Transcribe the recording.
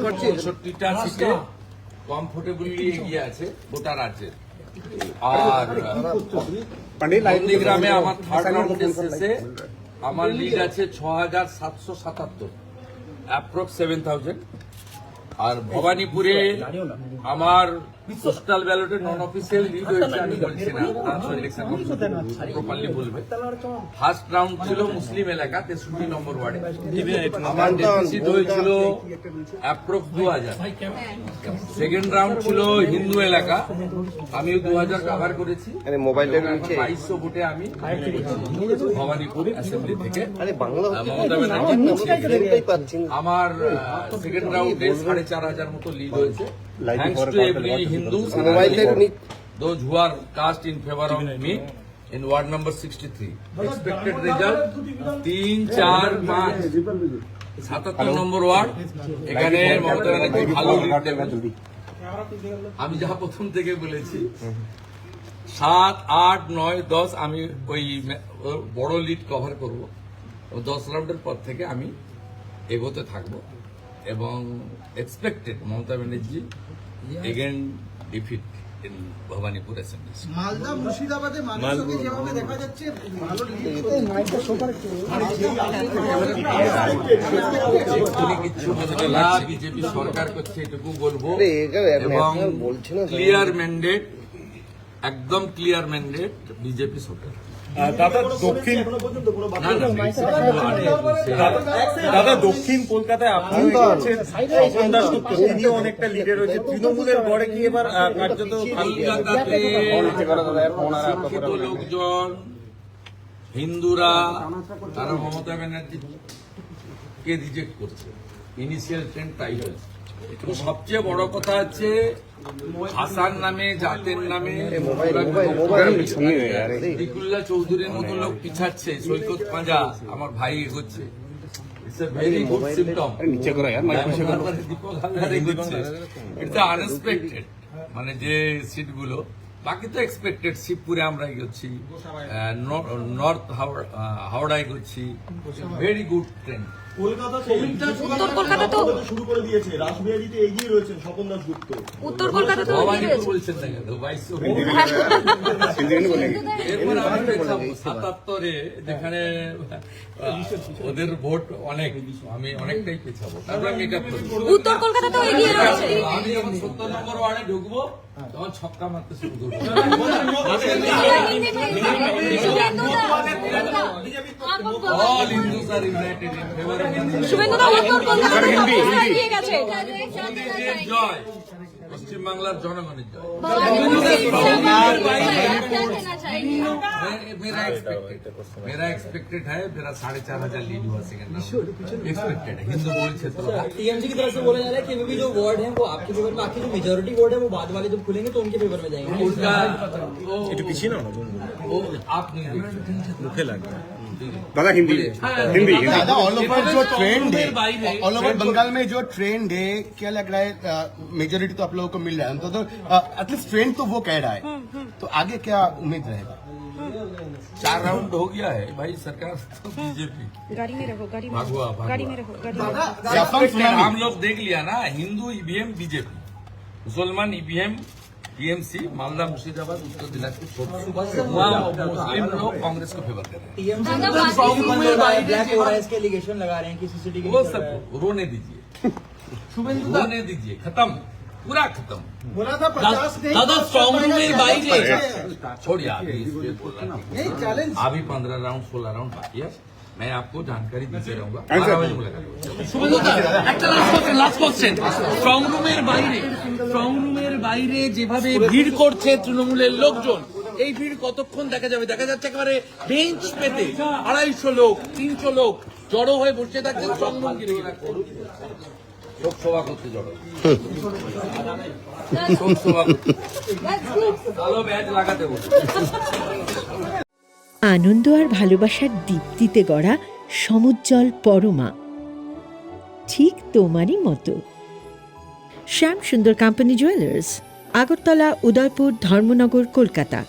65টা সিটে কমফোর্টেবলি এগিয়ে আছে গোটা রাজ্যে। আর নন্দীগ্রামে আমার থার্ড রাউন্ডের শেষে আমার লিড আছে 6777, অ্যাপ্রক্স 7000। আর ভবানীপুরে আমার পোস্টাল ব্যালটে নন অফিসিয়াল লিড হয়েছে, আমি বলছি না, প্রপারলি বলবে। ফার্স্ট রাউন্ড ছিল মুসলিম এলাকা 63 নম্বর ওয়ার্ডে, আমার ডেফিসিট হয়েছিল অ্যাপ্রক্স 2000। সেকেন্ড রাউন্ড ছিল হিন্দু এলাকা, আমিও 2000 কভার করেছি। 2200 ভোটে আমি ভবানীপুর অ্যাসেম্বলি থেকে মমতা ব্যানার্জি। আমার সেকেন্ড রাউন্ডে 4500 মতো লিড হয়েছে, thanks to every Hindu those who are cast in favor of me in ward number 63. Expected result 3, 4, 5, 77 number word. এখানে মমতা ব্যানার্জি ভালো লিড দেবেন, আমি যা প্রথম থেকে বলেছি। 7, 8, 9, 10 আমি ওই বড় লিড কভার করব। 10 রাউন্ডের পর থেকে আমি এগোতে থাকবো এবং expected Mamata Banerjee again defeat in Bhabanipur assembly. Malda মুর্শিদাবাদে মানুষকে যেভাবে দেখা যাচ্ছে ভালো কিছু বিজেপি সরকার করছে এটুকু বলবো, এবং ক্লিয়ার ম্যান্ডেট, একদম ক্লিয়ার ম্যান্ডেট বিজেপি সরকার। দাদা দক্ষিণ কলকাতায় আপনি স্বপন দাশগুপ্ত, তিনিও অনেকটা লিডে রয়েছে তৃণমূলের গড়ে কি এবার কার্যত শিক্ষিত লোকজন, হিন্দুরা, তারা মমতা ব্যানার্জিকে রিজেক্ট করছে। ইনিশিয়াল ট্রেন্ড তাই হয়েছে। সবচেয়ে বড় কথা হচ্ছে হাসান নামে, জাতের নামে দিকুল্লা চৌধুরীর মতো লোক পিছাচ্ছে, সৈকত পাঁজা আমার ভাই এগোচ্ছে। It's a very good symptom. Dipak Haldar এগোচ্ছে, ইটস আনএক্সপেক্টেড। মানে যে সিটগুলো, বাকি তো এক্সপেক্টেড। শিবপুরে আমরা এগোচ্ছি, নর্থ হাওড়া এগোচ্ছি, ভেরি গুড ট্রেন্ড। উত্তর কলকাতা তো শুরু করে দিয়েছে, রাসবিহারীতে এগিয়ে রয়েছেন স্বপন দাশগুপ্ত। উত্তর কলকাতা তো বলছেন না কেন 77-এ, যেখানে ওদের ভোট অনেক, আমি অনেকটাই পেছাবো, তারপরে আমি এটা উত্তর কলকাতা তো এগিয়ে রয়েছে। আমি যখন 70 নম্বর ওয়ার্ডে ঢুকবো তখন ছক্কা মারতে শুরু করবো। All Hindus are united in favor of Hindu. শুভেন্দুদা উত্তর কলকাতা এগিয়ে গেছে। মোদীজির জয়, পশ্চিম বাংলার জনগণের জয়। मेरा एक्सपेक्टेड है, मेरा 4500 लीड हुआ सेकंड एक्सपेक्टेड है। हिंदू बोल क्षेत्र टीएमसी की तरफ से बोला जा रहा है कि अभी भी जो वार्ड है वो आपके फेवर में, बाकी जो मेजोरिटी वार्ड है वो बाद वाले जब खुलेंगे तो उनके फेवर में जाएंगे। उनका वो आप नहीं मुखे लगा दादा हिंदी दादा ऑल ओवर जो ट्रेंड है, ऑल ओवर बंगाल में जो ट्रेंड है, क्या लग रहा है मेजोरिटी तो आप लोगों को मिल रहा है, तो एटलीस्ट ट्रेंड तो वो कह रहा है, तो आगे क्या उम्मीद रहेगा? 4 राउंड हो गया है भाई, सरकार तो बीजेपी। गाड़ी में रहो, गाड़ी में भागवा, भागवा। गाड़ी में रहो, गाड़ी में रहो। हम लोग देख लिया ना, हिंदू ईवीएम बीजेपी, मुसलमान ईवीएम टीएमसी, मालदा मुर्शिदाबाद उत्तर दिनाजपुर, मुस्लिम लोग कांग्रेस को फेवर कर रहे हैं। टीएमसी ब्लैक हो रहा है, इसके एलिगेशन लगा रहे हैं कि सीसीटीवी वो सब रोने दीजिए, रोने दीजिए, खत्म, पूरा खत्म। बोला था 50 दादा स्ट्रॉन्ग रूम में बाइक है, छोड़िए आप अभी 15 राउंड 16 राउंड बाकी है, मैं आपको जानकारी देते रहूंगा। 12 बजे मुलाकात লাস্ট কোশ্চেন, স্ট্রং রুমের বাইরে যেভাবে ভিড় করছে তৃণমূলের লোকজন, এই ভিড় কতক্ষণ দেখা যাবে? দেখা যাচ্ছে একেবারে বেঞ্চ পেতে 250 লোক 300 লোক জড়ো হয়ে বসে থাকছে স্ট্রং রুম ঘিরে। শোক সভা করতে জড়ো, শোক সভা ভালো ব্যাচ লাগাতে বলুন। আনন্দ আর ভালোবাসার দীপ্তিতে গড়া সমুজ্জ্বল পরমা, ঠিক তোমারই মতো। শ্যাম সুন্দর কোম্পানি জুয়েলার্স, আগরতলা, উদয়পুর, ধর্মনগর, কলকাতা।